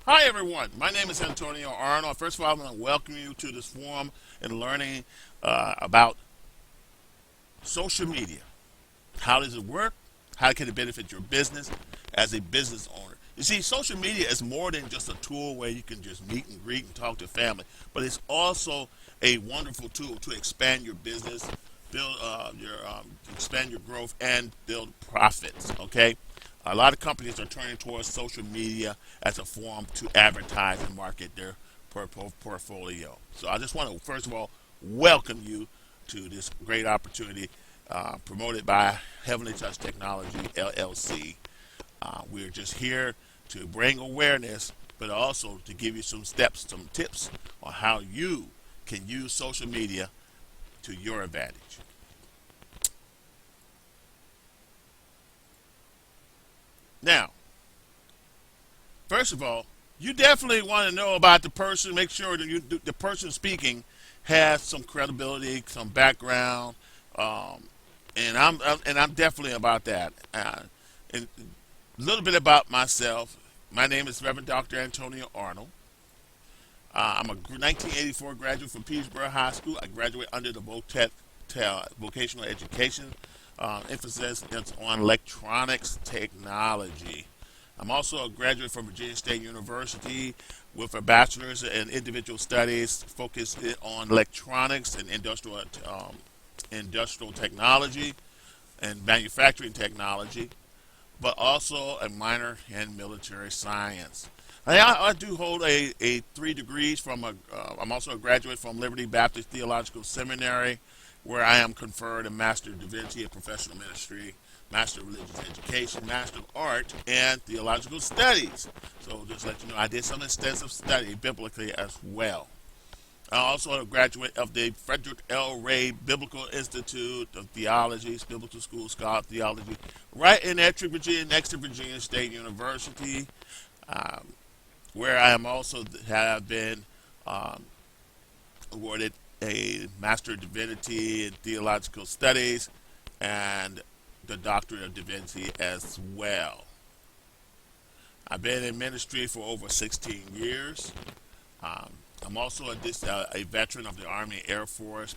Hi, everyone. My name is Antonio Arnold. First of all, I want to welcome you to this forum and learning about social media. How does it work? How can it benefit your business as a business owner? You see, social media is more than just a tool where you can just meet and greet and talk to family, but it's also a wonderful tool to expand your business, build expand your growth, and build profits. Okay, a lot of companies are turning towards social media as a form to advertise and market their portfolio. So I just want to first of all welcome you to this great opportunity promoted by Heavenly Touch Technology LLC. We're just here to bring awareness, but also to give you some steps, some tips on how you can use social media to your advantage. Now, first of all, you definitely want to know about the person. Make sure that the person speaking has some credibility, some background, and I'm definitely about that. And a little bit about myself. My name is Reverend Dr. Antonio Arnold. I'm a 1984 graduate from Petersburg High School. I graduated under the vocational education. Emphasis is on electronics technology. I'm also a graduate from Virginia State University with a bachelor's in individual studies focused on electronics and industrial technology and manufacturing technology, but also a minor in military science. I do hold a 3 degrees I'm also a graduate from Liberty Baptist Theological Seminary, where I am conferred a Master of Divinity in Professional Ministry, Master of Religious Education, Master of Art, and Theological Studies. So just let you know, I did some extensive study biblically as well. I'm also a graduate of the Frederick L. Ray Biblical Institute of Theology, Biblical School Scholar of Theology, right in Ettrick, Virginia, next to Virginia State University, um, where I am also have been um, awarded a Master of Divinity in Theological Studies and the Doctorate of Divinity as well. I've been in ministry for over 16 years. Um, I'm also a veteran of the Army Air Force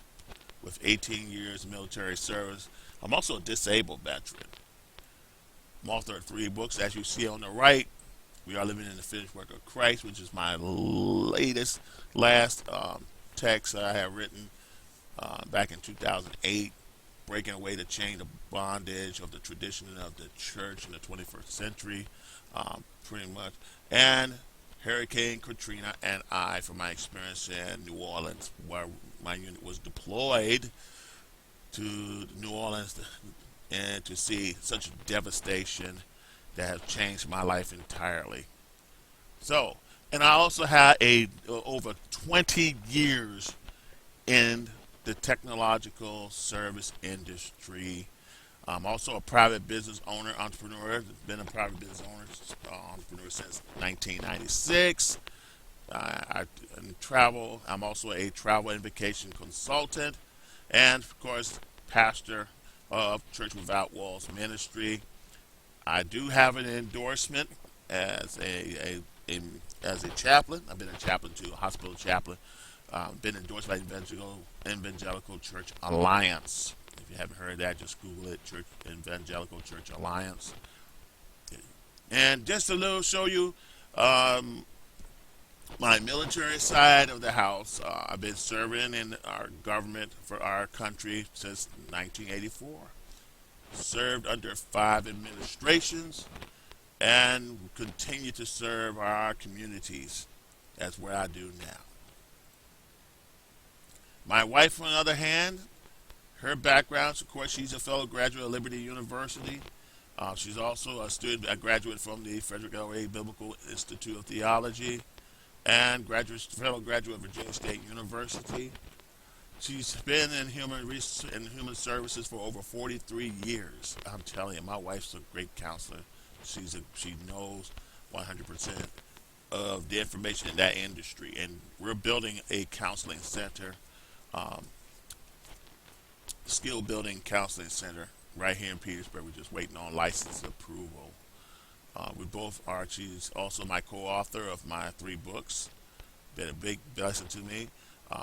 with 18 years military service. I'm also a disabled veteran. I'm author of 3 books, as you see on the right. We Are Living in the Finished Work of Christ, which is my last text that I have written back in 2008, breaking away the chain of bondage of the tradition of the church in the 21st century, pretty much. And Hurricane Katrina and I, from my experience in New Orleans, where my unit was deployed to New Orleans and to see such devastation that has changed my life entirely. So, and I also had over 20 years in the technological service industry. I'm also a private business owner, entrepreneur. Been a private business entrepreneur since 1996. I travel. I'm also a travel and vacation consultant, and of course, pastor of Church Without Walls Ministry. I do have an endorsement as as a chaplain. I've been a chaplain to a hospital chaplain. Been endorsed by Evangelical Church Alliance. If you haven't heard that, just Google it, Church Evangelical Church Alliance. And just a little show you my military side of the house. I've been serving in our government for our country since 1984. Served under 5 administrations and continue to serve our communities. That's what I do now. My wife, on the other hand, her background, of course, she's a fellow graduate of Liberty University. She's also a graduate from the Frederick L. Ray Biblical Institute of Theology and fellow graduate of Virginia State University. She's been in human services for over 43 years. I'm telling you, my wife's a great counselor. She knows 100% of the information in that industry, and we're building a counseling center, um, skill building counseling center right here in Petersburg. We're just waiting on license approval. We both are. She's also my co-author of my 3 books. Been a big blessing to me.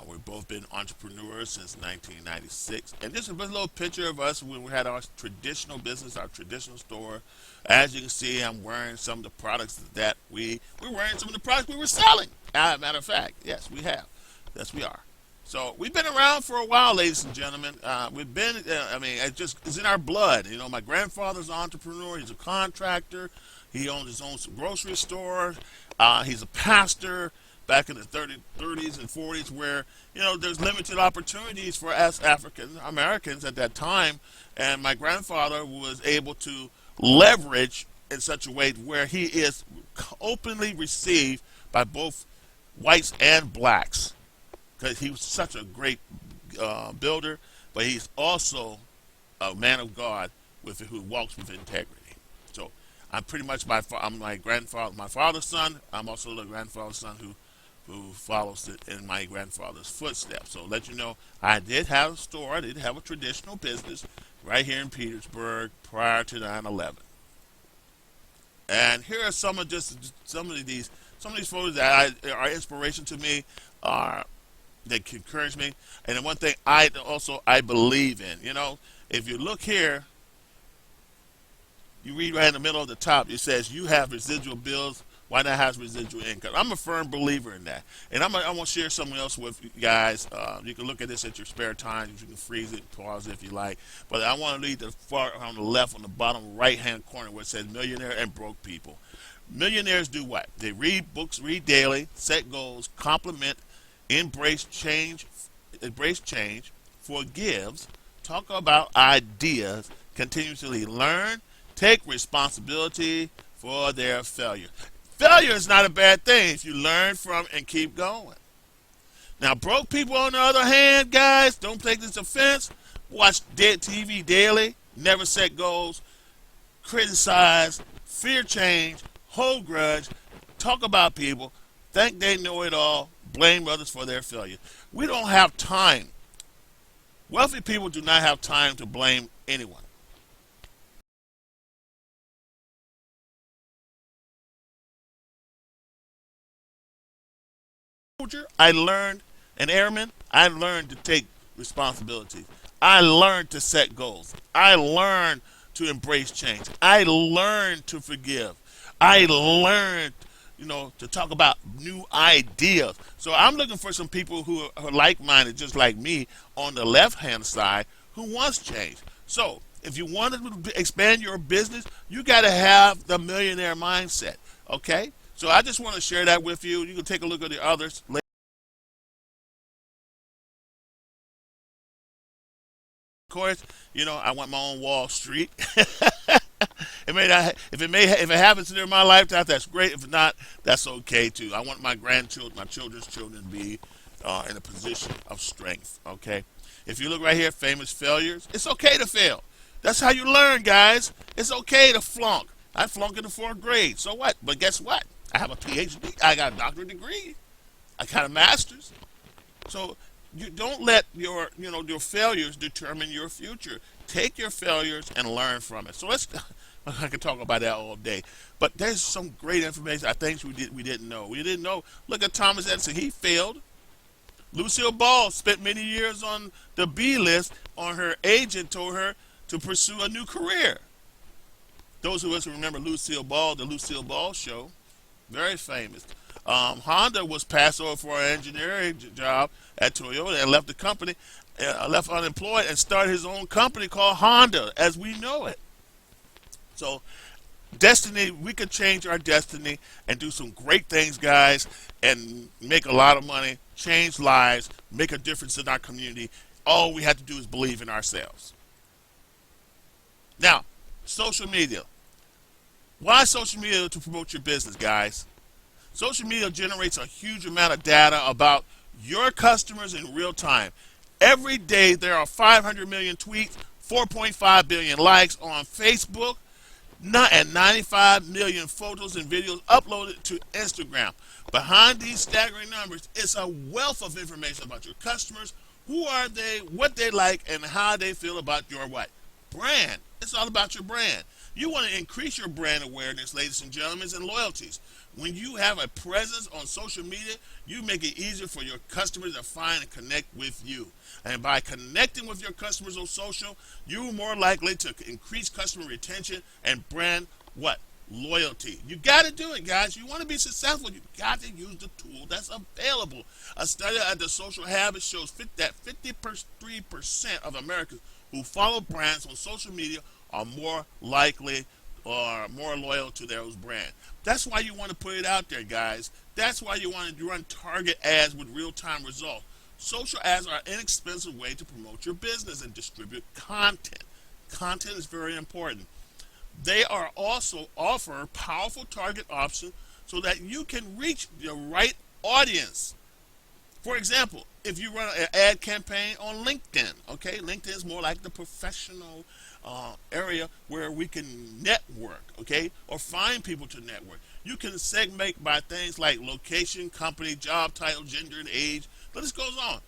We've both been entrepreneurs since 1996. And this is a little picture of us when we had our traditional business, our traditional store. As you can see, I'm wearing some of the products that we're wearing some of the products we were selling. Matter of fact, yes, we have. Yes, we are. So we've been around for a while, ladies and gentlemen. We've been, I mean, it's in our blood. You know, my grandfather's an entrepreneur. He's a contractor. He owns his own grocery store. He's a pastor back in the 30s and 40s where, you know, there's limited opportunities for us African Americans at that time. And my grandfather was able to leverage in such a way where he is openly received by both whites and blacks because he was such a great builder, but he's also a man of God who walks with integrity. So I'm pretty much I'm my father's son. I'm also the grandfather's son who follows in my grandfather's footsteps. So let you know, I did have a store. I did have a traditional business right here in Petersburg prior to 9/11. And here are some of these photos that are inspiration to me, that encourage me. And the one thing I believe in, you know, if you look here, you read right in the middle of the top, it says you have residual bills. Why not have residual income? I'm a firm believer in that. And I want to share something else with you guys. You can look at this at your spare time. You can freeze it, pause it if you like. But I want to lead the far on the left, on the bottom right-hand corner where it says millionaire and broke people. Millionaires do what? They read books, read daily, set goals, compliment, embrace change, forgives, talk about ideas, continuously learn, take responsibility for their failure. Failure is not a bad thing if you learn from and keep going. Now, broke people, on the other hand, guys, don't take this offense. Watch dead TV daily, never set goals, criticize, fear change, hold grudge, talk about people, think they know it all, blame others for their failure. We don't have time. Wealthy people do not have time to blame anyone. I learned, an airman, I learned to take responsibility. I learned to set goals. I learned to embrace change. I learned to forgive. I learned, you know, to talk about new ideas. So I'm looking for some people who are like-minded, just like me, on the left-hand side, who wants change. So if you want to expand your business, you got to have the millionaire mindset, okay? So I just want to share that with you. You can take a look at the others. Of course, you know, I want my own Wall Street. If it happens in my lifetime, that's great. If not, that's okay too. I want my grandchildren, my children's children, to be in a position of strength. Okay. If you look right here, famous failures. It's okay to fail. That's how you learn, guys. It's okay to flunk. I flunked in the 4th grade. So what? But guess what? I have a PhD. I got a doctorate degree. I got a master's. So you don't let your failures determine your future. Take your failures and learn from it. So I can talk about that all day. But there's some great information. I think we didn't know. We didn't know. Look at Thomas Edison. He failed. Lucille Ball spent many years on the B list. On her agent told her to pursue a new career. Those of us who remember Lucille Ball, the Lucille Ball show, very famous. Honda was passed over for an engineering job at Toyota and left the company, left unemployed, and started his own company called Honda as we know it. So destiny, we could change our destiny and do some great things, guys, and make a lot of money, change lives, make a difference in our community. All we have to do is believe in ourselves. Now, social media. Why social media to promote your business, guys? Social media generates a huge amount of data about your customers in real time. Every day there are 500 million tweets, 4.5 billion likes on Facebook, and 95 million photos and videos uploaded to Instagram. Behind these staggering numbers is a wealth of information about your customers, who are they, what they like, and how they feel about your what? Brand. It's all about your brand. You want to increase your brand awareness, ladies and gentlemen, and loyalties. When you have a presence on social media, you make it easier for your customers to find and connect with you. And by connecting with your customers on social, you're more likely to increase customer retention and brand what? Loyalty. You got to do it, guys. You want to be successful, you got to use the tool that's available. A study at the Social Habits shows that 53% of Americans who follow brands on social media are more likely or more loyal to those brands. That's why you want to put it out there, guys. That's why you want to run target ads with real-time results. Social ads are an inexpensive way to promote your business and distribute content. Content is very important. They are also offer powerful target options so that you can reach the right audience. For example, if you run an ad campaign on LinkedIn, okay, LinkedIn is more like the professional area where we can network, okay, or find people to network. You can segment by things like location, company, job title, gender, and age. The list goes on.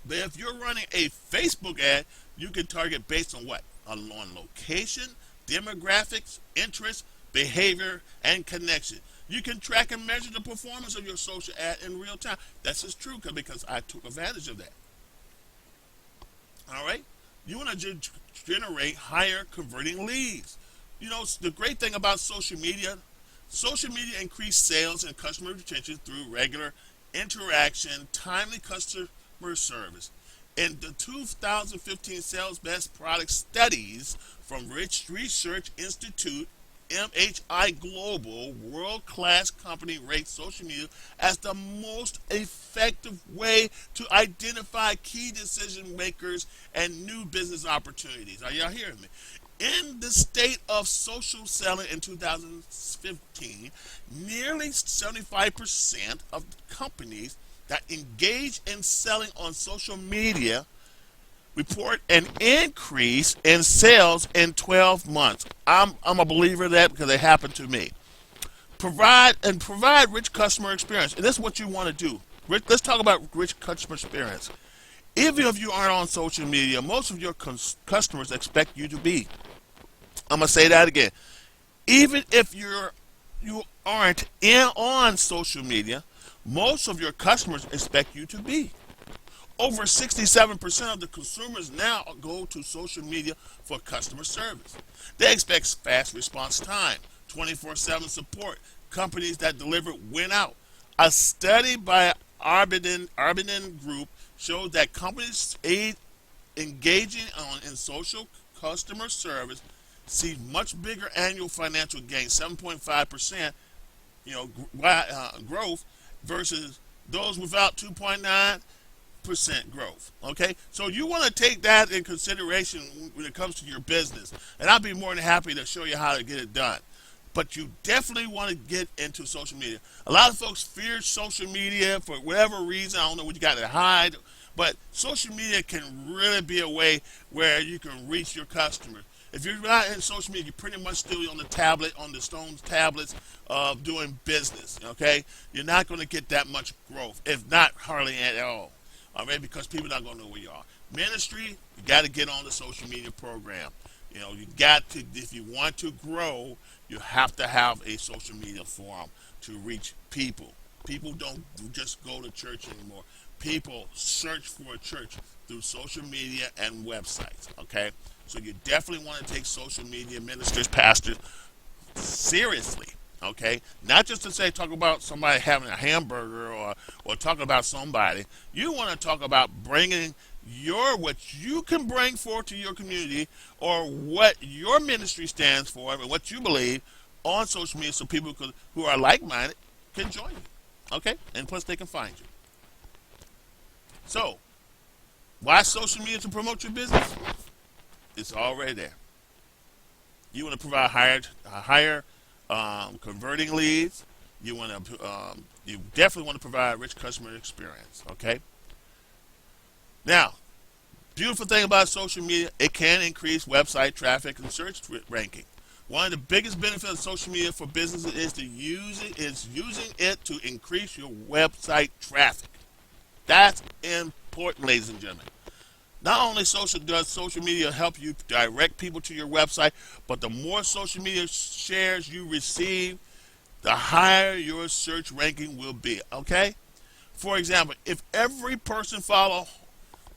But if you're running a Facebook ad, you can target based on what? On location, demographics, interests, behavior, and connection. You can track and measure the performance of your social ad in real time. That's just true because I took advantage of that. All right? You want to generate higher converting leads. You know, the great thing about social media increase sales and customer retention through regular interaction, timely customer service. In the 2015 Sales Best Product Studies from Rich Research Institute, MHI Global, world-class company rates social media as the most effective way to identify key decision makers and new business opportunities. Are y'all hearing me? In the state of social selling in 2015, nearly 75% of companies that engage in selling on social media report an increase in sales in 12 months. I'm a believer of that because it happened to me. Provide rich customer experience. And this is what you want to do. Let's talk about rich customer experience. Even if you aren't on social media, most of your customers expect you to be. I'm going to say that again. Even if you aren't on social media, most of your customers expect you to be. Over 67% of the consumers now go to social media for customer service. They expect fast response time, 24/7 support. Companies that deliver win out. A study by Arbiden Group showed that companies engaging in social customer service see much bigger annual financial gain, 7.5%, growth versus those without 2.9% growth. Okay, so you want to take that in consideration when it comes to your business, and I'll be more than happy to show you how to get it done. But you definitely want to get into social media. A lot of folks fear social media for whatever reason. I don't know what you got to hide, but social media can really be a way where you can reach your customers. If you're not in social media, you're pretty much still on the tablet, on the stone tablets of doing business, okay? You're not going to get that much growth, if not hardly at all, all right, because people are not going to know where you are. Ministry, you got to get on the social media program. You know, you got to, if you want to grow, you have to have a social media forum to reach people. People don't just go to church anymore. People search for a church through social media and websites, okay? So you definitely want to take social media ministers, pastors seriously, okay? Not just to say talk about somebody having a hamburger or talk about somebody. You want to talk about bringing what you can bring forth to your community or what your ministry stands for and what you believe on social media so people who are like-minded can join you, okay? And plus they can find you. So, why social media to promote your business? It's already there. You want to provide higher converting leads. You want to you definitely want to provide rich customer experience, okay? Now, beautiful thing about social media, it can increase website traffic and search ranking. One of the biggest benefits of social media for businesses is using it to increase your website traffic. That's important, ladies and gentlemen. Not only does social media help you direct people to your website, but the more social media shares you receive, the higher your search ranking will be. Okay? For example, if every person follow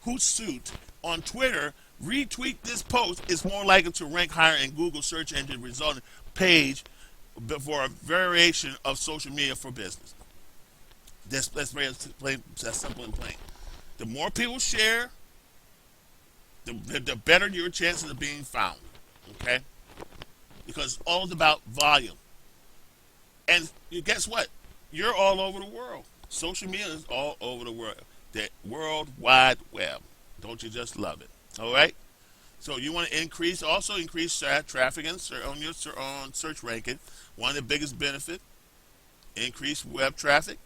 Hootsuite on Twitter retweet this post, it's more likely to rank higher in Google search engine resulting page for a variation of social media for business. That's very plain, that's simple and plain. The more people share, the better your chances of being found. Okay? Because it's all about volume. And guess what? You're all over the world. Social media is all over the world. The World Wide Web. Don't you just love it? All right? So you want to increase traffic on your search ranking. One of the biggest benefits, increase web traffic.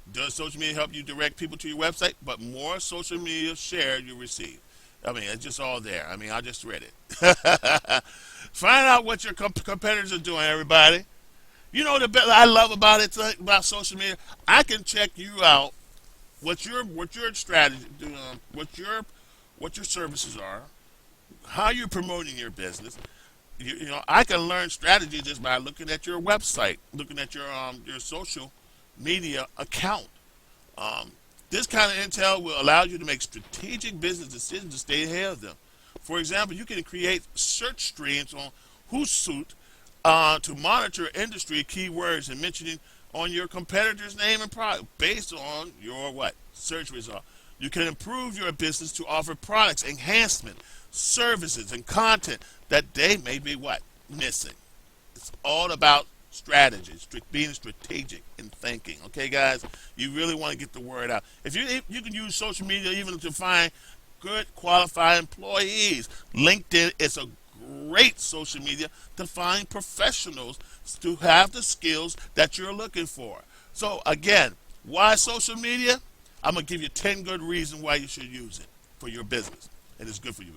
Does social media help you direct people to your website? But more social media shared you receive. I mean, it's just all there. I mean, I just read it. Find out what your competitors are doing, everybody. You know the best I love about it, about social media. I can check you out. What your strategy, what your services are, how you're promoting your business. You know, I can learn strategy just by looking at your website, looking at your social media account. This kind of intel will allow you to make strategic business decisions to stay ahead of them. For example, you can create search streams on Hootsuite to monitor industry keywords and mentioning on your competitor's name and product based on your search result. You can improve your business to offer products, enhancement, services, and content that they may be missing. It's all about strategy, being strategic in thinking. Okay, guys, you really want to get the word out. If you can use social media even to find good qualified employees. LinkedIn is a great social media to find professionals to have the skills that you're looking for. So again, why social media? I'm going to give you 10 good reasons why you should use it for your business. And it's good for you.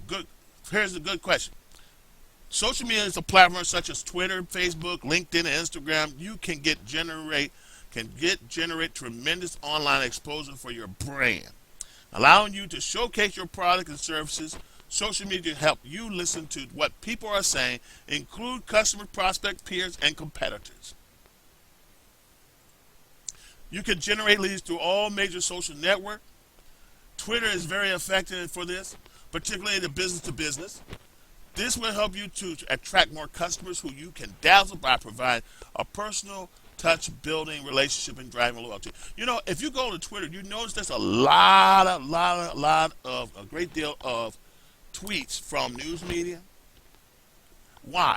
Good. Here's a good question. Social media is a platform such as Twitter, Facebook, LinkedIn, and Instagram. You can generate tremendous online exposure for your brand, allowing you to showcase your product and services. Social media help you listen to what people are saying, include customer, prospect, peers, and competitors. You can generate leads through all major social networks. Twitter is very effective for this, particularly the business to business. This will help you to attract more customers who you can dazzle by providing a personal touch, building relationship, and driving loyalty. You know, if you go to Twitter, you notice there's a great deal of tweets from news media. Why?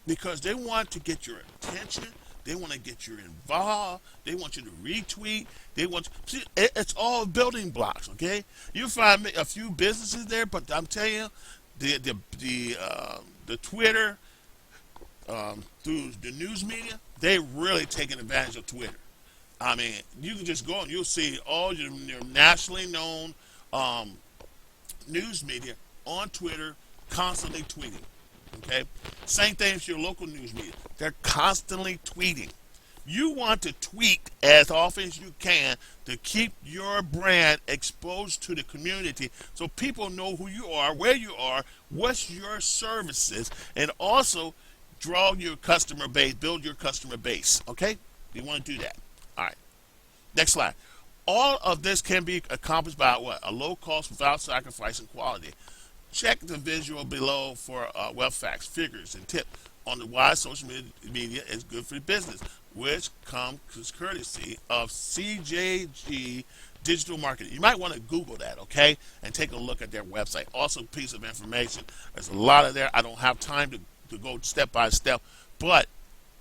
Because they want to get your attention. They want to get you involved. They want you to retweet. It's all building blocks. Okay, you find a few businesses there, but I'm telling you, the Twitter through the news media, they really taking advantage of Twitter. I mean, you can just go and you'll see all your nationally known news media on Twitter constantly tweeting. Okay? Same thing with your local news media. They're constantly tweeting. You want to tweet as often as you can to keep your brand exposed to the community so people know who you are, where you are, what's your services, and also draw your customer base, build your customer base. Okay? You want to do that. All right. Next slide. All of this can be accomplished by a low cost without sacrificing quality. Check the visual below for facts, figures, and tips on the why social media is good for business, which comes courtesy of CJG Digital Marketing. You might want to Google that, okay, and take a look at their website. Also, a piece of information. There's a lot of there. I don't have time to go step by step, but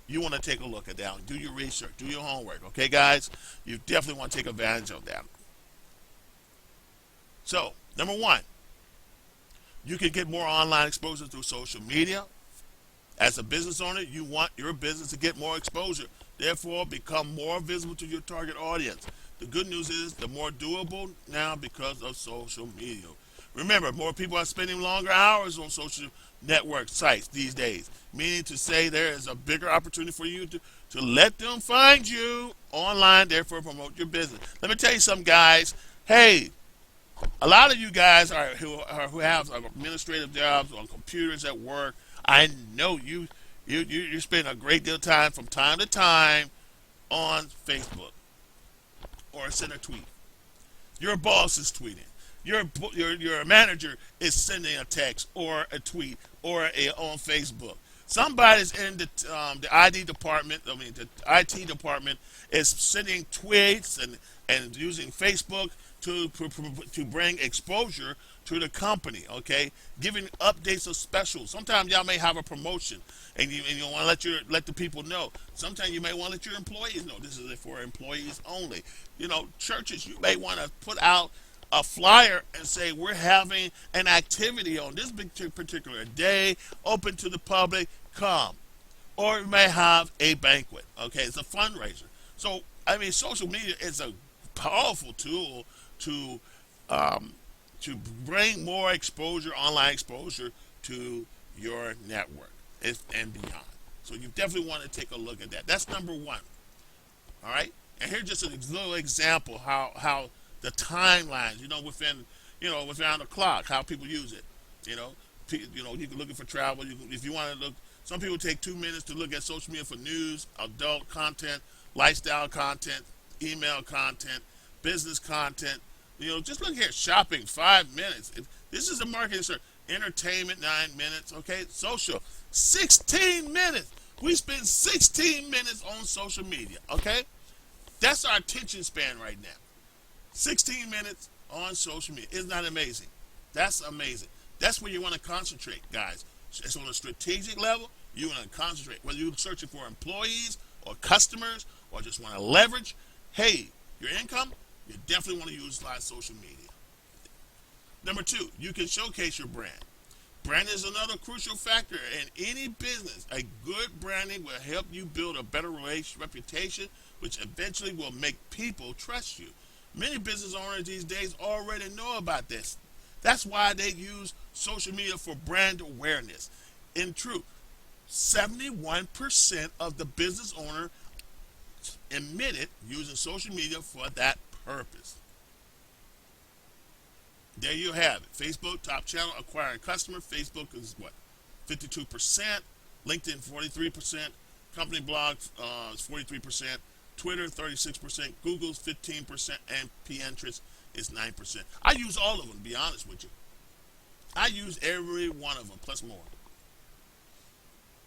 you want to take a look at that and do your research, do your homework, okay, guys? You definitely want to take advantage of that. So, number one, you can get more online exposure through social media. As a business owner, you want your business to get more exposure. Therefore, become more visible to your target audience. The good news is the more doable now because of social media. Remember, more people are spending longer hours on social network sites these days, meaning to say there is a bigger opportunity for you to let them find you online, therefore promote your business. Let me tell you something, guys. Hey, a lot of you guys who have administrative jobs on computers at work. I know you spend a great deal of time from time to time on Facebook or send a tweet. Your boss is tweeting. Your manager is sending a text or a tweet or on Facebook. Somebody's in the ID department. I mean, the IT department is sending tweets and using Facebook to bring exposure to the company. Okay, giving updates of specials. Sometimes y'all may have a promotion, and you want to let the people know. Sometimes you may want to let your employees know. This is for employees only. Churches, you may want to put out a flyer and say we're having an activity on this particular day, open to the public. Come, or you may have a banquet. Okay, it's a fundraiser. So I mean, social media is a powerful tool to to bring more exposure, online exposure to your network and beyond. So you definitely want to take a look at that. That's number one. All right, and here's just a little example how the timelines, within the clock, how people use it. You can look for travel. If you want to look, some people take 2 minutes to look at social media for news, adult content, lifestyle content, email content, business content. Just look here, shopping, 5 minutes. This is a marketing search. Entertainment, 9 minutes. Okay, social, 16 minutes. We spend 16 minutes on social media. Okay, that's our attention span right now. 16 minutes on social media. Isn't that amazing? That's amazing. That's where you want to concentrate, guys. It's on a strategic level. You want to concentrate. Whether you're searching for employees or customers or just want to leverage, hey, your income, you definitely want to utilize social media. Number two, you can showcase your brand. Brand is another crucial factor in any business. A good branding will help you build a better reputation, which eventually will make people trust you. Many business owners these days already know about this. That's why they use social media for brand awareness. In truth, 71% of the business owner admitted using social media for that purpose. There you have it. Facebook, top channel, acquiring customer. Facebook is what? 52%. LinkedIn, 43%. Company blog is 43%. Twitter, 36%. Google's 15%. And Pinterest is 9%. I use all of them, to be honest with you. I use every one of them, plus more.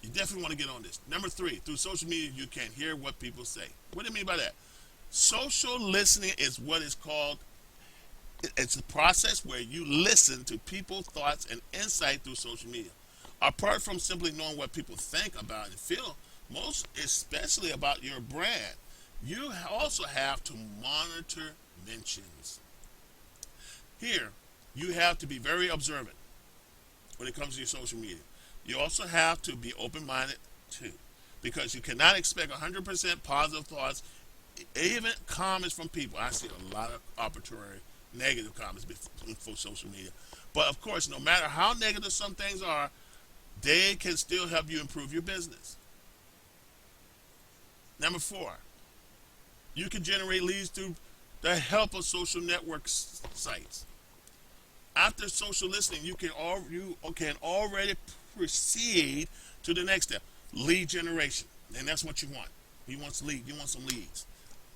You definitely want to get on this. Number three, through social media, you can hear what people say. What do you mean by that? Social listening is what is called, it's a process where you listen to people's thoughts and insight through social media. Apart from simply knowing what people think about and feel, most especially about your brand, you also have to monitor mentions. Here, you have to be very observant when it comes to your social media. You also have to be open-minded too, because you cannot expect 100% positive thoughts, even comments from people. I see a lot of arbitrary negative comments for social media. But of course, no matter how negative some things are, they can still help you improve your business. Number four, you can generate leads through the help of social network sites. After social listening, you can already proceed to the next step, lead generation, and that's what you want. You want some leads.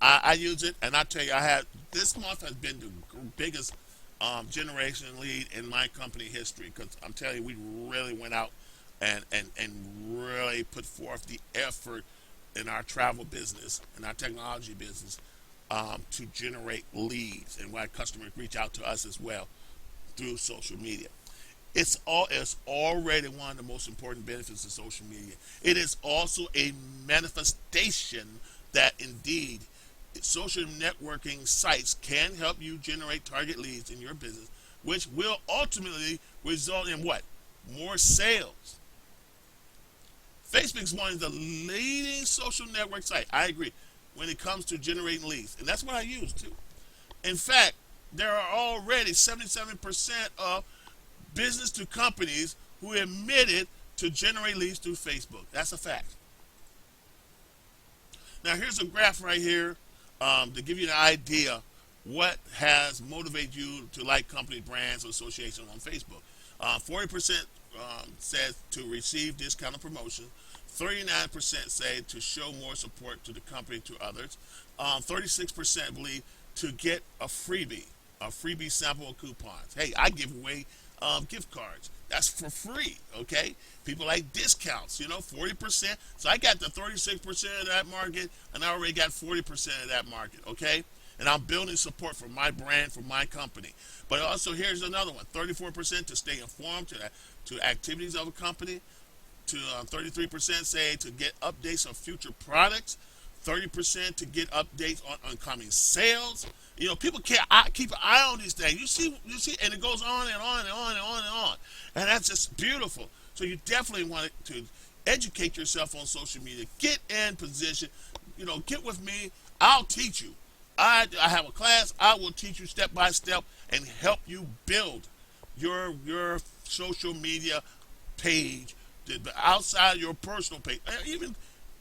I use it, and I tell you, this month has been the biggest generation lead in my company history, because I'm telling you, we really went out and really put forth the effort in our travel business and our technology business to generate leads, and why customers reach out to us as well through social media. It's already one of the most important benefits of social media. It is also a manifestation that indeed social networking sites can help you generate target leads in your business, which will ultimately result in what? More sales. Facebook is one of the leading social network sites. I agree when it comes to generating leads, and that's what I use too. In fact, there are already 77% of business to companies who admitted to generate leads through Facebook. That's a fact. Now here's a graph right here to give you an idea what has motivated you to like company brands or associations on Facebook. 40% said to receive discounted promotion. 39% say to show more support to the company to others. 36% believe to get a freebie sample of coupons. Hey, I give away gift cards. That's for free, okay? People like discounts, 40%. So I got the 36% of that market, and I already got 40% of that market, okay? And I'm building support for my brand, for my company. But also, here's another one: 34% to stay informed to activities of a company. To 33% say to get updates on future products. 30% to get updates on upcoming sales. People can't keep an eye on these things. You see, and it goes on and on and on and on and on, and that's just beautiful. So you definitely want to educate yourself on social media. Get in position. Get with me. I'll teach you. I have a class. I will teach you step by step and help you build your social media page outside your personal page. Even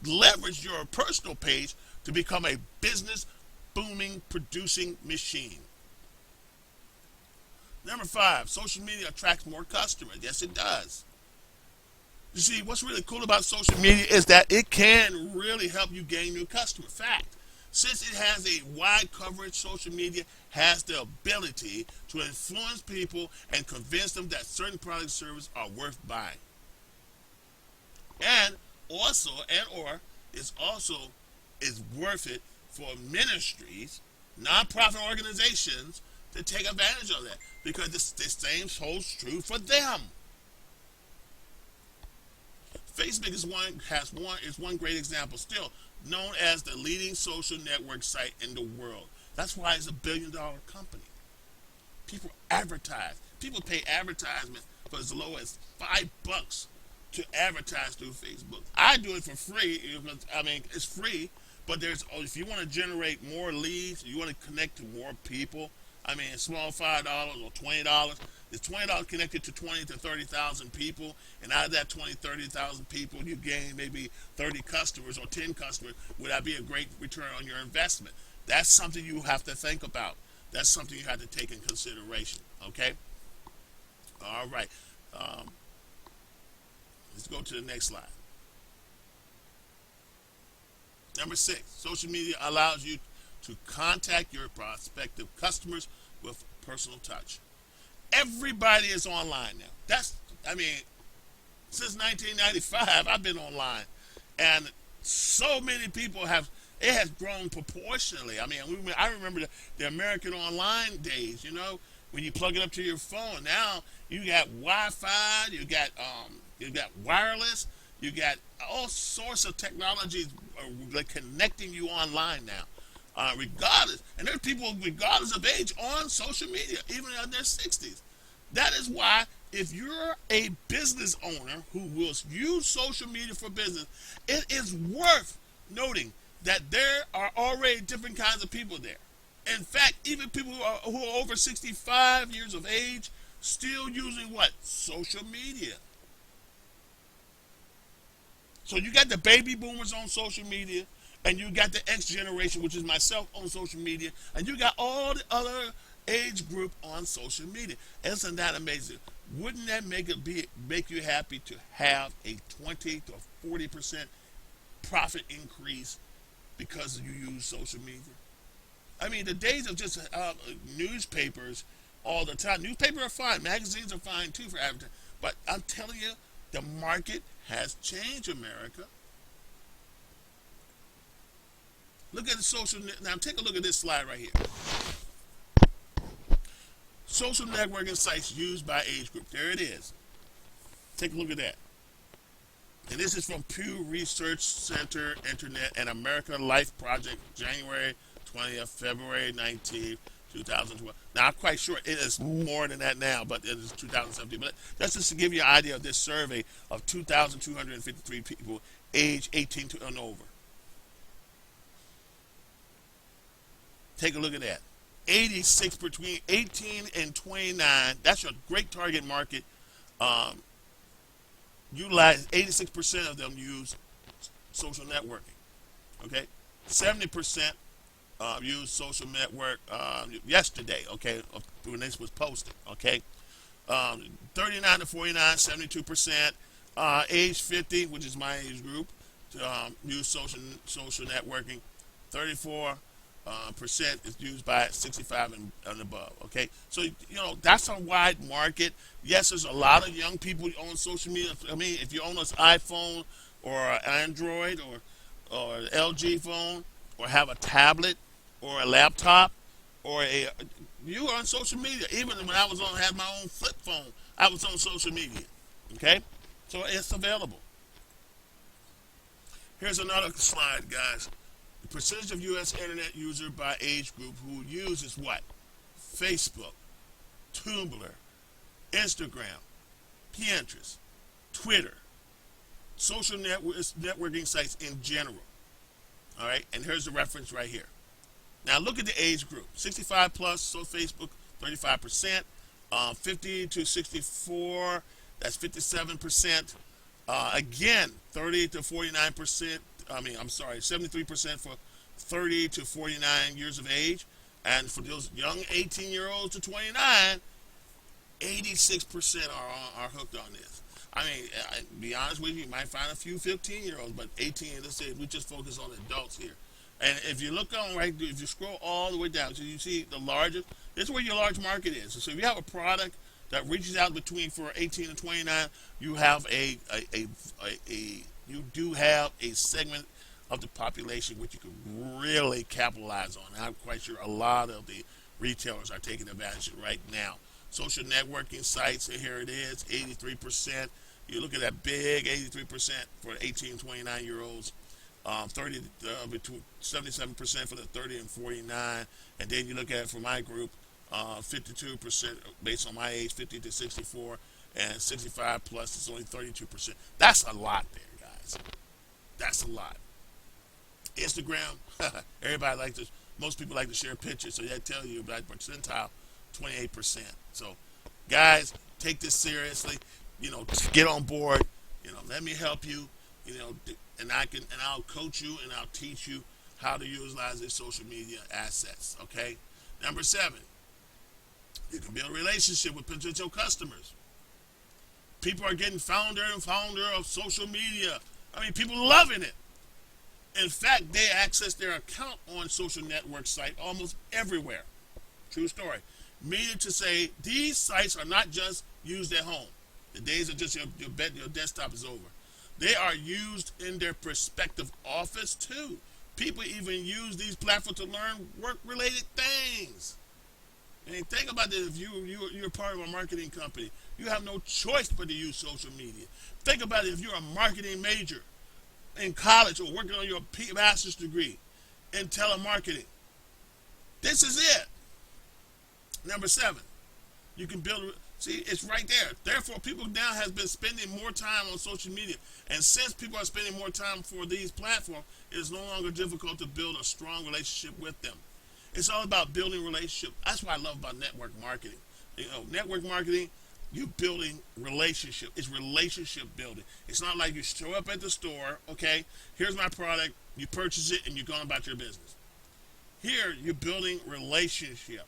leverage your personal page to become a business booming producing machine. Number 5, social media attracts more customers. Yes, it does. You see, what's really cool about social media is that it can really help you gain new customers. Fact. Since it has a wide coverage, social media has the ability to influence people and convince them that certain products and services are worth buying. And also, is worth it for ministries, nonprofit organizations to take advantage of that, because the same holds true for them. Facebook is one great example, still known as the leading social network site in the world. That's why it's $1 billion company. People advertise. People pay advertisement for as low as $5 to advertise through Facebook. I do it for free. It's free, but if you want to generate more leads, you want to connect to more people. Small $5 or $20. It's $20 connected to 20 to 30,000 people, and out of that 20, 30,000 people, you gain maybe 30 customers or 10 customers. Would that be a great return on your investment? That's something you have to think about. That's something you have to take in consideration. Okay. All right. Let's go to the next slide. Number 6, social media allows you to contact your prospective customers with personal touch. Everybody is online now. Since 1995, I've been online, and so many people it has grown proportionally. I remember the American Online days, when you plug it up to your phone. Now you got Wi-Fi, you got wireless, you got all sorts of technologies connecting you online now. Regardless, and there's people regardless of age on social media, even in their 60s. That is why, if you're a business owner who will use social media for business, it is worth noting that there are already different kinds of people there. In fact, even people who are over 65 years of age still using what? Social media. So you got the baby boomers on social media, and you got the X generation, which is myself, on social media, and you got all the other age group on social media. Isn't that amazing? Wouldn't that make you happy to have a 20 to 40% profit increase because you use social media? The days of just newspapers all the time. Newspapers are fine. Magazines are fine too for advertising. But I'm telling you, the market has changed, America. Look at the social. Now take a look at this slide right here. Social networking sites used by age group. There it is. Take a look at that. And this is from Pew Research Center Internet and American Life Project, January 20th, February 19th, 2012. Now, I'm quite sure it is more than that now, but it is 2017. But that's just to give you an idea of this survey of 2,253 people age 18 to and over. Take a look at that. 86 between 18 and 29. That's your great target market. Um, Utilize 86% of them use social networking. Okay, 70% use social network yesterday. Okay, when this was posted. Okay, 39 to 49, 72%. Age 50, which is my age group, use social networking. 34 percent is used by 65 and above. Okay, so that's a wide market. Yes, there's a lot of young people on social media. I mean, if you own an iPhone or an Android or an LG phone or have a tablet or a laptop or you are on social media. Even when I was had my own flip phone, I was on social media. Okay, so it's available. Here's another slide, guys. The percentage of U.S. internet user by age group who uses what? Facebook, Tumblr, Instagram, Pinterest, Twitter, networking sites in general. All right, and here's the reference right here. Now look at the age group: 65 plus, so Facebook, 35%. 50 to 64, that's 57%. Again, 30 to 49%. I'm sorry, 73% for 30 to 49 years of age. And for those young 18-year-olds to 29, 86% are hooked on this. I mean, to be honest with you, you might find a few 15-year-olds, but 18, let's say we just focus on adults here. And if you look on if you scroll all the way down, so you see the largest, this is where your large market is. So if you have a product that reaches out between for 18 and 29, you have you do have a segment of the population which you can really capitalize on. And I'm quite sure a lot of the retailers are taking advantage of it right now. Social networking sites, here it is, 83%. You look at that big 83% for 18 and 29-year-olds. 30 between 77% for the 30 and 49, and then you look at it for my group, 52% based on my age, 50 to 64, and 65 plus is only 32%. That's a lot there, guys. That's a lot. Instagram, most people like to share pictures, so that tell you about percentile, 28%. So, guys, take this seriously. Get on board. Let me help you. And I'll coach you and I'll teach you how to utilize these social media assets. Okay. Number 7, you can build a relationship with potential customers. People are getting founder of social media. I mean, people loving it. In fact, they access their account on social network site almost everywhere. True story. Meaning to say, these sites are not just used at home. The days of just your desktop is over. They are used in their prospective office too. People even use these platforms to learn work-related things. I mean, think about this. If you're part of a marketing company, you have no choice but to use social media. Think about it. If you're a marketing major in college or working on your master's degree in telemarketing, this is it. Number 7, you can build. See, it's right there. Therefore, people now have been spending more time on social media. And since people are spending more time for these platforms, it is no longer difficult to build a strong relationship with them. It's all about building relationships. That's what I love about network marketing. Network marketing, you building relationship. It's relationship building. It's not like you show up at the store, okay, here's my product, you purchase it, and you're going about your business. Here, you're building relationship.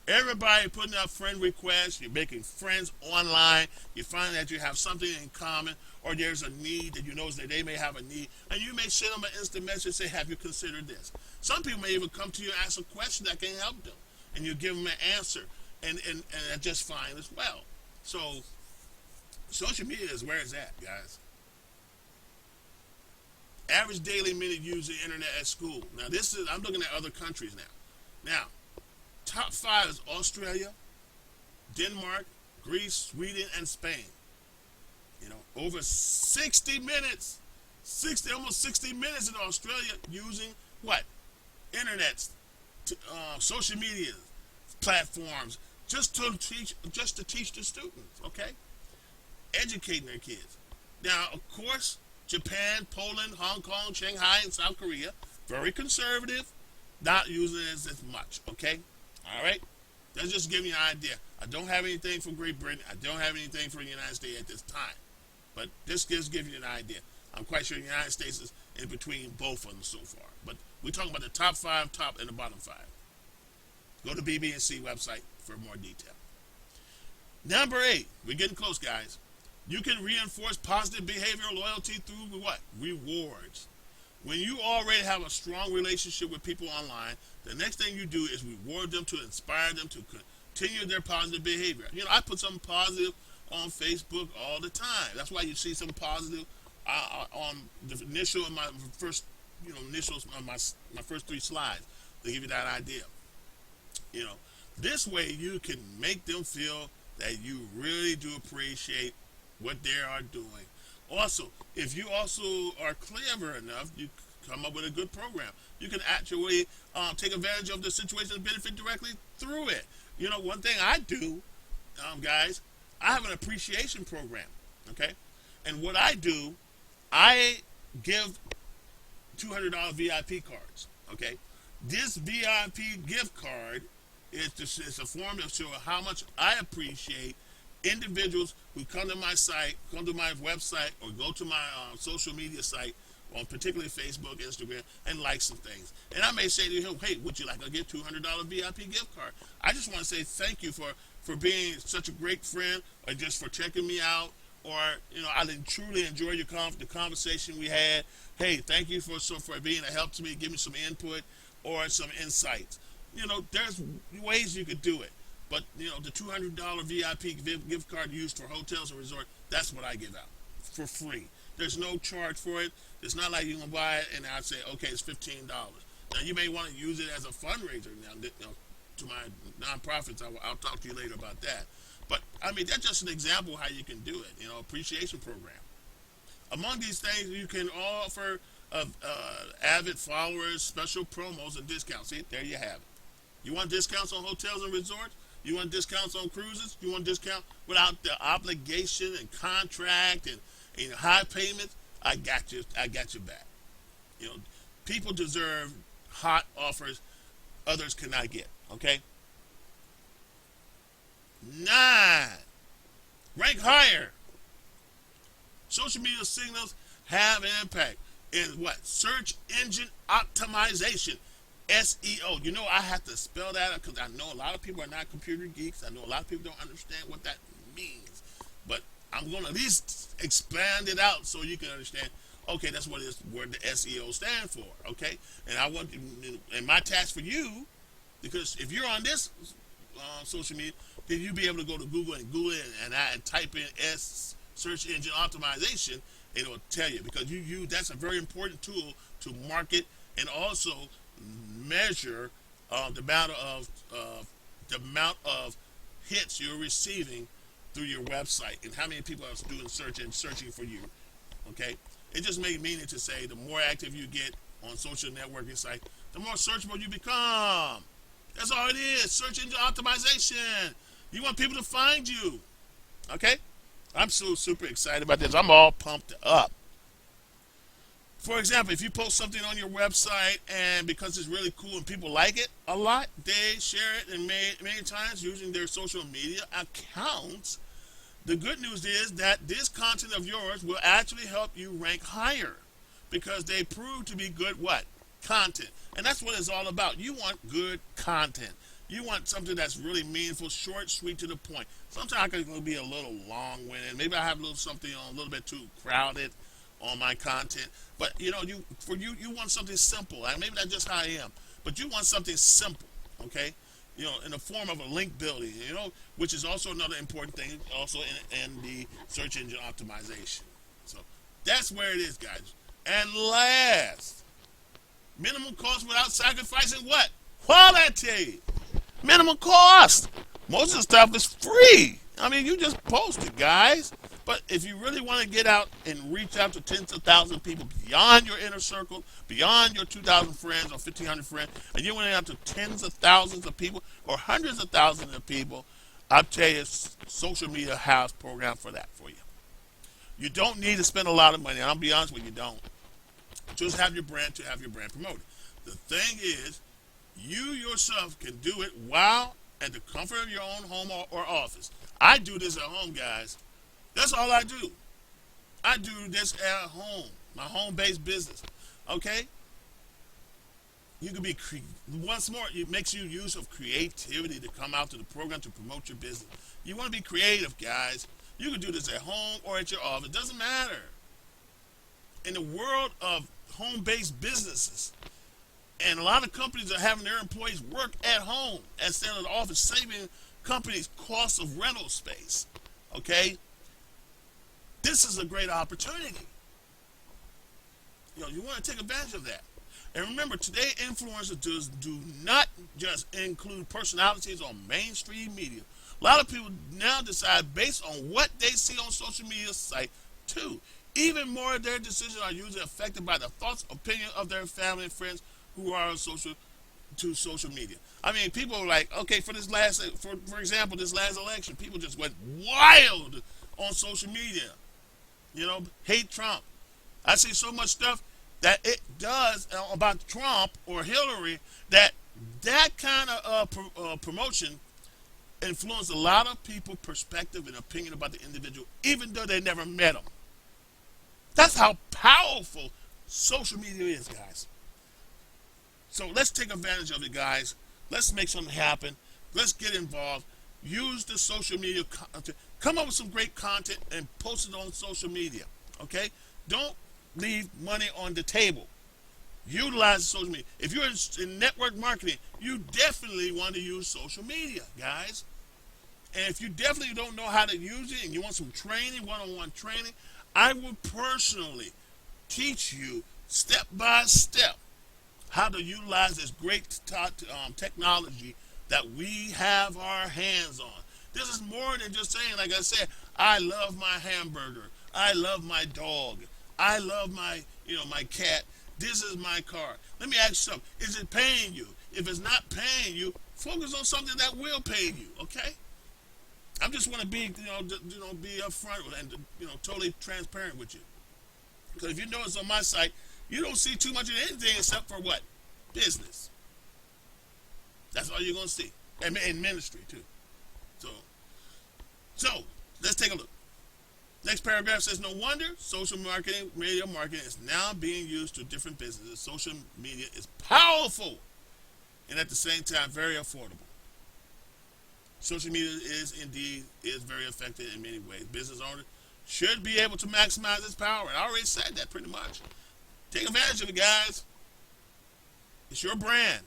Everybody putting up friend requests, you're making friends online, you find that you have something in common, or there's a need that you know that they may have a need, and you may send them an instant message and say, have you considered this? Some people may even come to you and ask a question that can help them, and you give them an answer, and that's just fine as well. So, social media is where it's at, guys. Average daily minute use the internet at school. Now, I'm looking at other countries now. Now, top 5 is Australia, Denmark, Greece, Sweden, and Spain. Over 60 minutes, almost 60 minutes in Australia using what? Internet, social media platforms, just to teach the students. Okay, educating their kids. Now, of course, Japan, Poland, Hong Kong, Shanghai, and South Korea, very conservative, not using it as much. Okay. All right? That's just giving you an idea. I don't have anything for Great Britain. I don't have anything for the United States at this time. But this just gives you an idea. I'm quite sure the United States is in between both of them so far. But we're talking about the top five, top and the bottom five. Go to BB&C website for more detail. Number 8, we're getting close, guys. You can reinforce positive behavioral loyalty through what? Rewards. When you already have a strong relationship with people online, the next thing you do is reward them to inspire them to continue their positive behavior. I put something positive on Facebook all the time. That's why you see some positive on the initial in my first, initials on my first 3 slides to give you that idea. This way you can make them feel that you really do appreciate what they are doing. Also, if you also are clever enough, you come up with a good program. You can actually take advantage of the situation and benefit directly through it. One thing I do, guys, I have an appreciation program, okay? And what I do, I give $200 VIP cards, okay? This VIP gift card is a form to show how much I appreciate individuals who come to my site, come to my website, or go to my social media site, on particularly Facebook, Instagram, and like some things. And I may say to him, hey, would you like to get $200 VIP gift card? I just want to say thank you for being such a great friend, or just for checking me out, or I truly enjoy the conversation we had. Hey, thank you for being a help to me, give me some input or some insights. There's ways you could do it. But, the $200 VIP gift card used for hotels and resorts, that's what I give out for free. There's no charge for it. It's not like you can buy it and I'd say, okay, it's $15. Now, you may want to use it as a fundraiser now, to my nonprofits. I'll talk to you later about that. But, that's just an example of how you can do it, appreciation program. Among these things, you can offer avid followers special promos and discounts. See, there you have it. You want discounts on hotels and resorts? You want discounts on cruises? You want discount without the obligation and contract and high payments? I got you. I got your back. People deserve hot offers others cannot get. Okay. 9. Rank higher. Social media signals have an impact in what? Search engine optimization. SEO. I have to spell that out because I know a lot of people are not computer geeks. I know a lot of people don't understand what that means. But I'm going to at least expand it out so you can understand, okay, that's what the SEO stands for, okay? And and my task for you, because if you're on this social media, then you'll be able to go to Google and Google it and type in search engine optimization, and it'll tell you, because that's a very important tool to market and also measure the amount of hits you're receiving through your website and how many people are doing searching for you. Okay, it just makes meaning to say the more active you get on social networking sites, the more searchable you become. That's all it is. Search engine optimization. You want people to find you. Okay, I'm so super excited about this. I'm all pumped up. For example, if you post something on your website and because it's really cool and people like it a lot, they share it and many times using their social media accounts. The good news is that this content of yours will actually help you rank higher because they prove to be good what? Content. And that's what it's all about. You want good content. You want something that's really meaningful, short, sweet, to the point. Sometimes I can be a little long-winded. Maybe I have something a little bit too crowded on my content, but you want something simple. And maybe that's just how I am. But you want something simple, okay? In the form of a link building, which is also another important thing, also in the search engine optimization. So that's where it is, guys. And last, minimum cost without sacrificing what? Quality. Minimum cost. Most of the stuff is free. You just post it, guys. But if you really want to get out and reach out to tens of thousands of people beyond your inner circle, beyond your 2,000 friends or 1,500 friends, and you want to get out to tens of thousands of people or hundreds of thousands of people, I'll tell you, social media has a program for that for you. You don't need to spend a lot of money. I'll be honest with you, don't. Just have your brand to have your brand promoted. The thing is, You yourself can do it while at the comfort of your own home or office. I do this at home, guys. That's all I do. I do this at home, my home-based business. Okay? You can be once more. It makes you use of creativity to come out to the program to promote your business. You want to be creative, guys. You can do this at home or at your office. It doesn't matter. In the world of home-based businesses, and a lot of companies are having their employees work at home instead of the office, saving companies costs of rental space. Okay, this is a great opportunity. You want to take advantage of that. And remember, today influencers do not just include personalities on mainstream media. A lot of people now decide based on what they see on social media site too. Even more of their decisions are usually affected by the thoughts, opinion of their family and friends who are on social media. I mean, people are like, okay, for example, this last election, people just went wild on social media. Hate Trump. I see so much stuff that it does about Trump or Hillary that kind of promotion influence a lot of people's perspective and opinion about the individual, even though they never met him. That's how powerful social media is, guys. So let's take advantage of it, guys. Let's make something happen. Let's get involved. Use the social media content. Come up with some great content and post it on social media. Okay? Don't leave money on the table. Utilize social media. If you're in network marketing, you definitely want to use social media, guys. And if you definitely don't know how to use it and you want some training, one-on-one training, I will personally teach you step by step how to utilize this great technology that we have our hands on. This is more than just saying, like I said, I love my hamburger. I love my dog. I love my cat. This is my car. Let me ask you something. Is it paying you? If it's not paying you, focus on something that will pay you, okay? I just want to be, be upfront and, totally transparent with you. Because if you notice on my site, you don't see too much of anything except for what? Business. That's all you're going to see. And in ministry, too. So, let's take a look. Next paragraph says, no wonder social marketing, radio marketing is now being used to different businesses. Social media is powerful and at the same time very affordable. Social media is very effective in many ways. Business owners should be able to maximize its power. And I already said that pretty much. Take advantage of it, guys. It's your brand.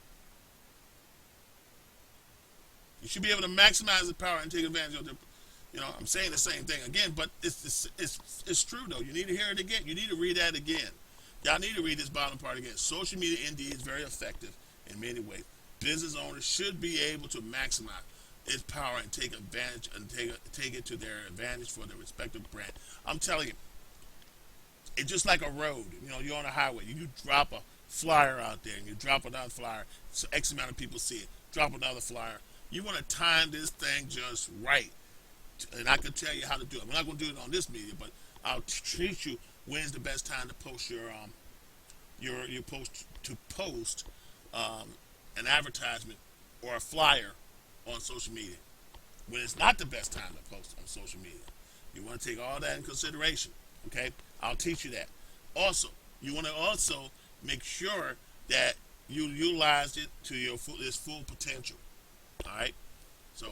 You should be able to maximize its power and take advantage of it. I'm saying the same thing again, but it's true though. You need to hear it again. You need to read that again. Y'all need to read this bottom part again. Social media indeed is very effective in many ways. Business owners should be able to maximize its power and take advantage and take it to their advantage for their respective brand. I'm telling you, it's just like a road. You're on a highway. You drop a flyer out there and you drop another flyer. So X amount of people see it. Drop another flyer. You want to time this thing just right. And I can tell you how to do it. I'm not going to do it on this media, but I'll teach you when's the best time to post your post an advertisement or a flyer on social media. When it's not the best time to post on social media, you want to take all that in consideration. Okay, I'll teach you that. Also, you want to also make sure that you utilize it to its full potential. All right, so.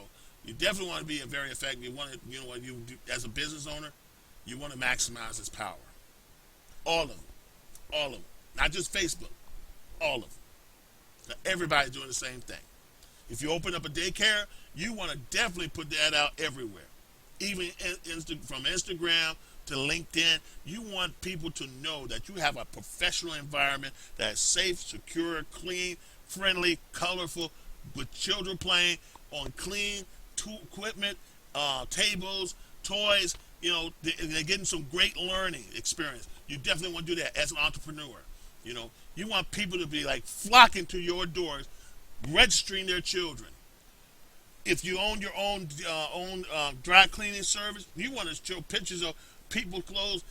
You definitely want to be a very effective. You want to, you do, as a business owner, you want to maximize its power. All of them, not just Facebook. All of them. Now, everybody's doing the same thing. If you open up a daycare, you want to definitely put that out everywhere, even from Instagram to LinkedIn. You want people to know that you have a professional environment that is safe, secure, clean, friendly, colorful, with children playing on clean equipment, tables, toys. They're getting some great learning experience. You definitely want to do that as an entrepreneur. You want people to be like flocking to your doors, registering their children. If you own your own dry cleaning service, you want to show pictures of people's clothes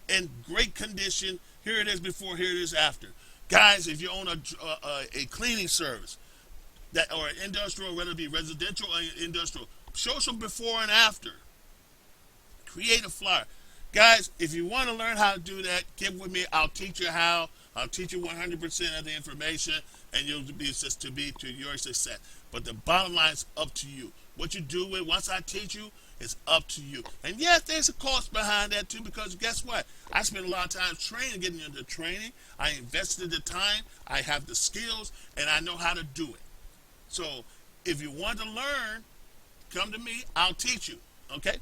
in great condition. Here it is before, here it is after. Guys, if you own a cleaning service, that, or industrial, whether it be residential or industrial. Show some before and after. Create a flyer. Guys, if you want to learn how to do that, get with me. I'll teach you how. I'll teach you 100% of the information, and you'll be to your success. But the bottom line is up to you. What you do with once I teach you is up to you. And yes, there's a cost behind that too, because guess what? I spent a lot of time training, getting into training. I invested the time. I have the skills, and I know how to do it. So if you want to learn, come to me. I'll teach you. Okay?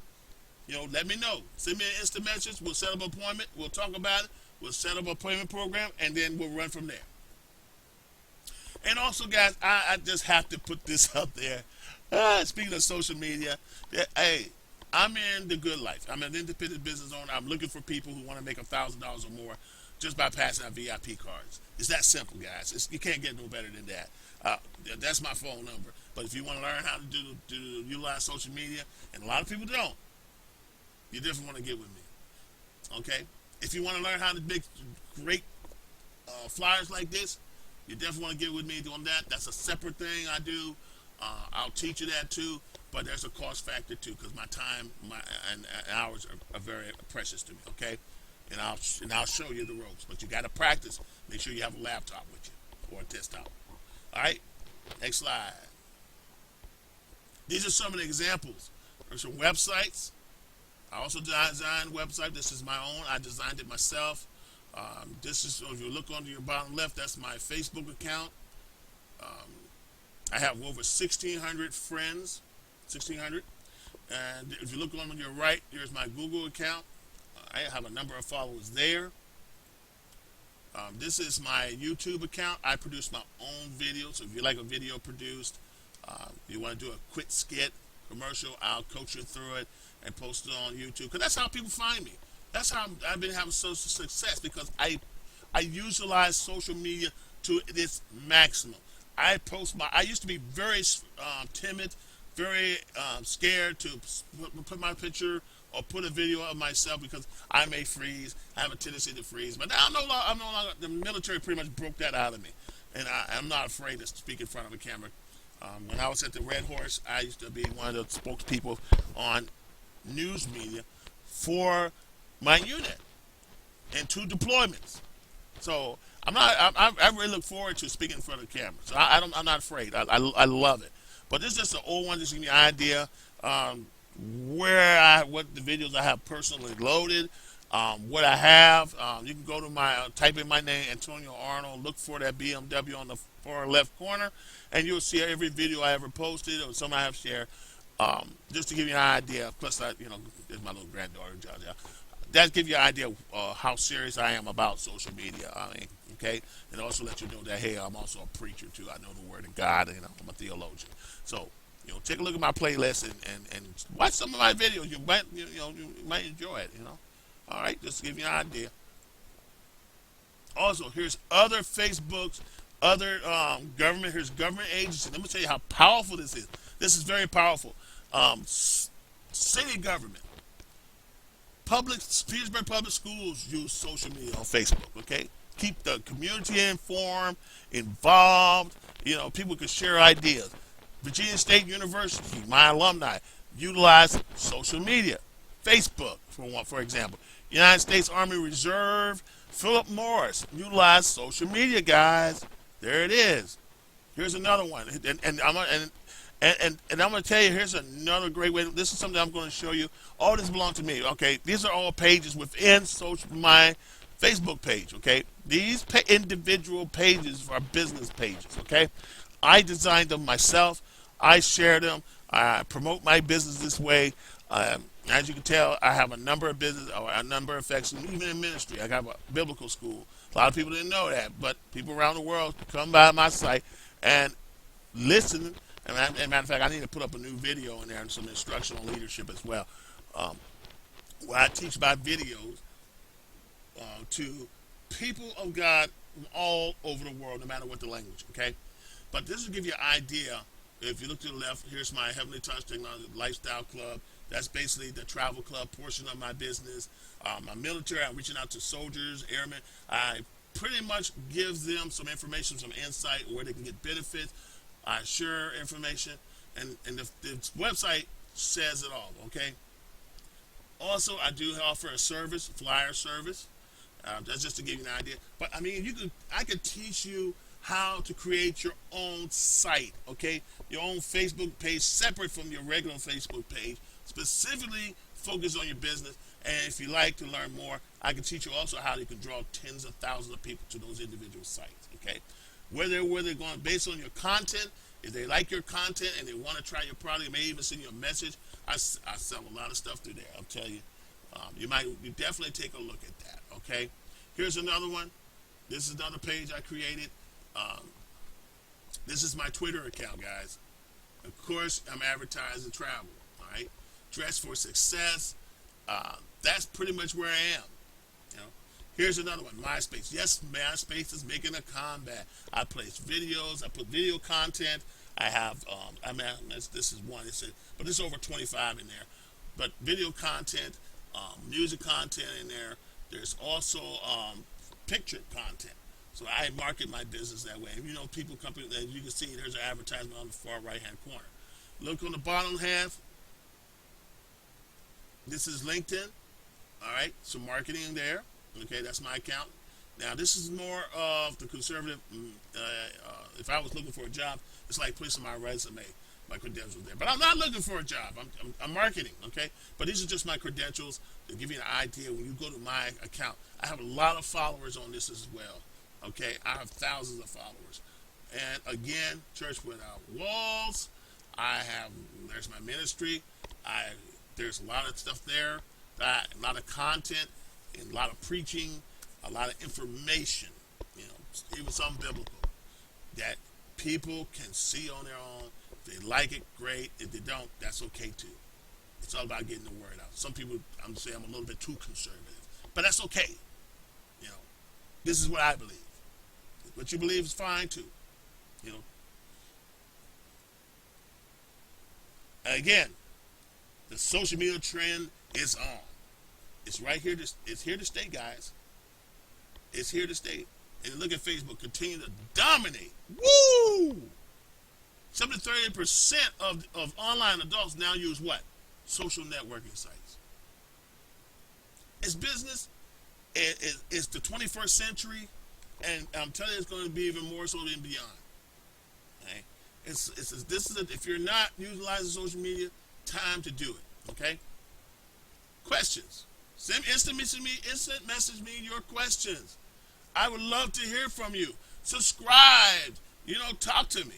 Let me know. Send me an instant message. We'll set up an appointment. We'll talk about it. We'll set up an appointment program, and then we'll run from there. And also, guys, I just have to put this out there. Speaking of social media, hey, I'm in the good life. I'm an independent business owner. I'm looking for people who want to make $1,000 or more just by passing out VIP cards. It's that simple, guys. You can't get no better than that. That's my phone number. But if you want to learn how to utilize social media, and a lot of people don't, you definitely want to get with me. Okay? If you want to learn how to make great flyers like this, you definitely want to get with me doing that. That's a separate thing I do. I'll teach you that too, but there's a cost factor too, because my time and hours are very precious to me. Okay, and I'll show you the ropes, but you got to practice. Make sure you have a laptop with you or a desktop. All right, next slide. These are some of the examples. There's some websites. I also designed a website. This is my own. I designed it myself. This is, if you look on your bottom left, that's my Facebook account. I have over 1,600 friends, 1,600. And if you look on your right, here's my Google account. I have a number of followers there. This is my YouTube account. I produce my own videos. So if you like a video produced, you want to do a quick skit, commercial, I'll coach you through it and post it on YouTube. Because that's how people find me. That's how I've been having social success, because I utilize social media to its maximum. I used to be very timid, very scared to put my picture or put a video of myself, because I may freeze. I have a tendency to freeze. But now I'm no longer, the military pretty much broke that out of me. And I'm not afraid to speak in front of a camera. When I was at the Red Horse, I used to be one of the spokespeople on news media for my unit and 2 deployments. So I really look forward to speaking in front of the camera. So I'm not afraid. I love it. But this is just an old one, just to give you an idea what the videos I have personally loaded, what I have. You can go to type in my name, Antonio Arnold, look for that BMW on the far left corner, and you'll see every video I ever posted or some I have shared. Just to give you an idea. Plus, there's my little granddaughter, Jaja. That gives you an idea of how serious I am about social media. Okay, and also let you know that, hey, I'm also a preacher too. I know the Word of God, and I'm a theologian. So, take a look at my playlist and watch some of my videos. You might enjoy it. All right, just to give you an idea. Also, here's other Facebooks, other government. Here's government agencies. Let me tell you how powerful this is. This is very powerful. City government. Petersburg Public Schools use social media on Facebook, okay? Keep the community informed, involved. People can share ideas. Virginia State University, my alumni, utilize social media. Facebook, for example. United States Army Reserve, Philip Morris, utilize social media, guys. There it is. Here's another one. And I'm going to tell you, here's another great way. This is something I'm going to show you. All this belongs to me, okay? These are all pages within my Facebook page, okay? These individual pages are business pages, okay? I designed them myself. I share them. I promote my business this way. As you can tell, I have a number of business, or a number of sections, even in ministry. I got a biblical school. A lot of people didn't know that, but people around the world come by my site and listen. And matter of fact, I need to put up a new video in there and some instructional leadership as well, where I teach my videos to people of God from all over the world, no matter what the language, okay? But this will give you an idea. If you look to the left, here's my Heavenly Touch Technology Lifestyle Club. That's basically the travel club portion of my business. My military, I'm reaching out to soldiers, airmen. I pretty much give them some information, some insight where they can get benefits. I share information, and the website says it all. Okay. Also, I do offer a service, flyer service. That's just to give you an idea. But I mean, I could teach you how to create your own site. Okay, your own Facebook page separate from your regular Facebook page, specifically focus on your business. And if you like to learn more, I can teach you also how you can draw tens of thousands of people to those individual sites. Okay, where they're going based on your content. If they like your content and they want to try your product, they may even send you a message. I sell a lot of stuff through there. I'll tell you. You definitely take a look at that. Okay. Here's another one. This is another page I created. Um, this is my Twitter account, guys. Of course, I'm advertising travel. All right. Dress for success. That's pretty much where I am. You know. Here's another one. MySpace. Yes, MySpace is making a comeback. I place videos. I put video content. I have. This is one. But there's over 25 in there. But video content, music content in there. There's also picture content. So I market my business that way. You know, people come in, as you can see, there's an advertisement on the far right-hand corner. Look on the bottom half. This is LinkedIn. All right, so marketing there. Okay, that's my account. Now, this is more of the conservative. If I was looking for a job, it's like placing my resume, my credentials there. But I'm not looking for a job. I'm marketing, okay? But these are just my credentials to give you an idea. When you go to my account, I have a lot of followers on this as well, okay? I have thousands of followers. And again, Church Without Walls. There's my ministry. There's a lot of stuff there, a lot of content, and a lot of preaching, a lot of information, you know, even some biblical, that people can see on their own. If they like it, great. If they don't, that's okay too. It's all about getting the word out. Some people, I'm saying I'm a little bit too conservative, but that's okay. You know, this is what I believe. What you believe is fine too. You know. Again, the social media trend is on. It's right here. It's here to stay, guys. It's here to stay. And look at Facebook, continue to dominate. Woo! 70-30% of online adults now use what? Social networking sites. It's business. It's the 21st century, and I'm telling you, it's going to be even more so than beyond. Okay? If you're not utilizing social media, time to do it. Okay? Questions. Instant message me your questions. I would love to hear from you. Subscribe. You know, talk to me.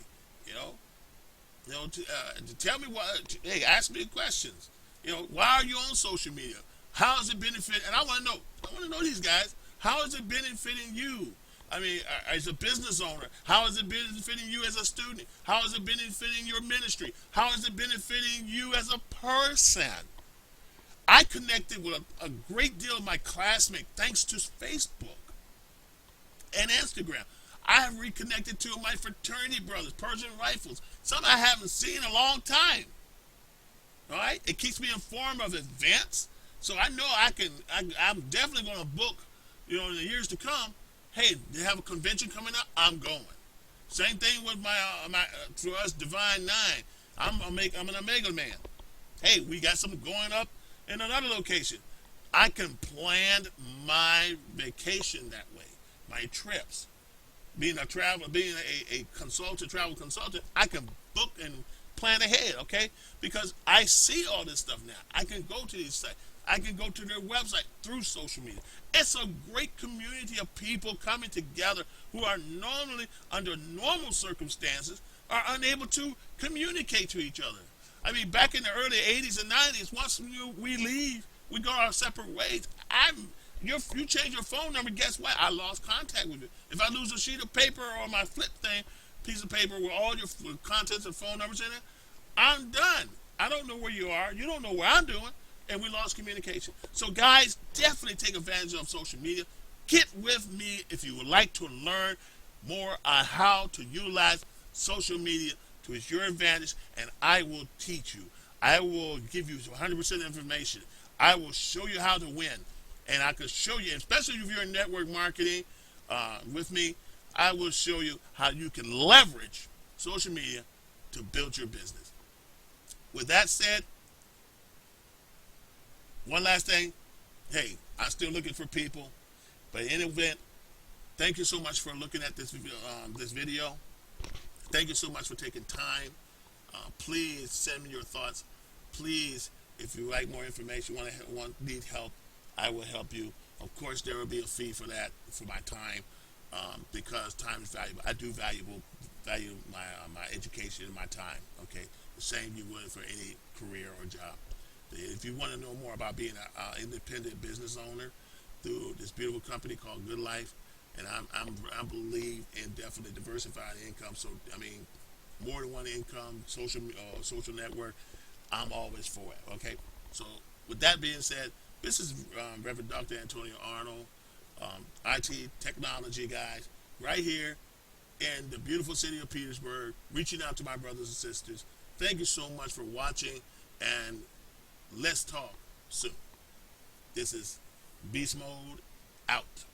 To tell me what. Hey, ask me questions. You know, why are you on social media? How is it benefiting? And I want to know these guys. How is it benefiting you? I mean, as a business owner, how is it benefiting you as a student? How is it benefiting your ministry? How is it benefiting you as a person? I connected with a great deal of my classmates thanks to Facebook and Instagram. I have reconnected to my fraternity brothers, Persian Rifles. Some I haven't seen in a long time. All right? It keeps me informed of events. So I know I'm definitely going to book, you know, in the years to come. Hey, they have a convention coming up. I'm going. Same thing with my through us Divine Nine. I'm an Omega man. Hey, we got something going up in another location. I can plan my vacation that way, my trips. Being a traveler, being a travel consultant, I can book and plan ahead, okay? Because I see all this stuff now. I can go to these sites. I can go to their website through social media. It's a great community of people coming together who are normally, under normal circumstances, are unable to communicate to each other. I mean, back in the early 80s and 90s, once we leave, we go our separate ways. You change your phone number, guess what? I lost contact with you. If I lose a sheet of paper or my flip piece of paper with all your contents and phone numbers in it, I'm done. I don't know where you are. You don't know where I'm doing. And we lost communication. So, guys, definitely take advantage of social media. Get with me if you would like to learn more on how to utilize social media to your advantage, and I will teach you. I will give you 100% information. I will show you how to win. And I can show you, especially if you're in network marketing with me, I will show you how you can leverage social media to build your business. With that said, one last thing. Hey, I'm still looking for people, but in any event, thank you so much for looking at this video. Thank you so much for taking time. Please send me your thoughts. Please, if you like more information, need help, I will help you. Of course, there will be a fee for that, for my time, because time is valuable. I do value my education and my time. Okay, the same you would for any career or job. If you want to know more about being an independent business owner through this beautiful company called GoodLife, and I believe in definitely diversified income. So I mean, more than one income, social network. I'm always for it. Okay, so with that being said, this is Reverend Dr. Antonio Arnold, IT technology guys, right here in the beautiful city of Petersburg, reaching out to my brothers and sisters. Thank you so much for watching, and let's talk soon. This is Beast Mode out.